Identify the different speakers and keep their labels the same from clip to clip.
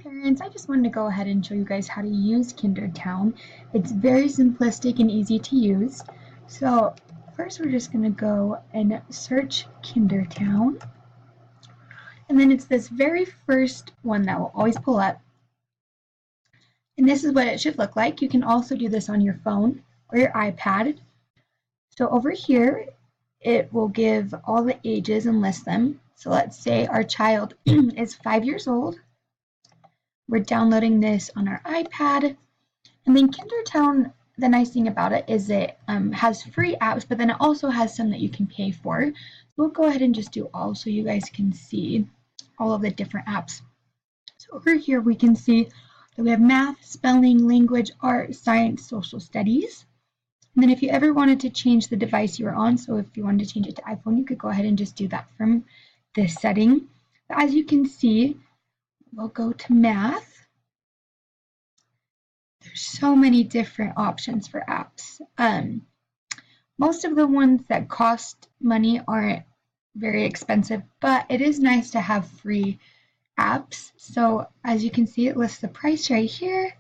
Speaker 1: Parents, I just wanted to go ahead and show you guys how to use KinderTown. It's very simplistic and easy to use. So first we're just going to go and search KinderTown. And then it's this very first one that will always pull up. And this is what it should look like. You can also do this on your phone or your iPad. So over here, it will give all the ages and list them. So let's say our child is 5 years old. We're downloading this on our iPad. And then KinderTown, the nice thing about it is it has free apps, but then it also has some that you can pay for. So we'll go ahead and just do all so you guys can see all of the different apps. So over here we can see that we have math, spelling, language, art, science, social studies. And then if you ever wanted to change the device you were on, so if you wanted to change it to iPhone, you could go ahead and just do that from this setting. But as you can see, we'll go to math. There's so many different options for apps. Most of the ones that cost money aren't very expensive, but it is nice to have free apps. So as you can see, it lists the price right here.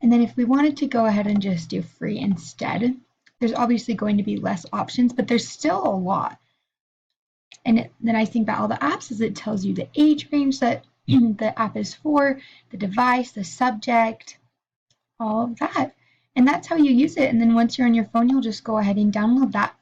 Speaker 1: And then if we wanted to go ahead and just do free instead, there's obviously going to be less options, but there's still a lot. And the nice thing about all the apps is it tells you the age range that the app is for, the device, the subject, all of that. And that's how you use it. And then once you're on your phone, you'll just go ahead and download that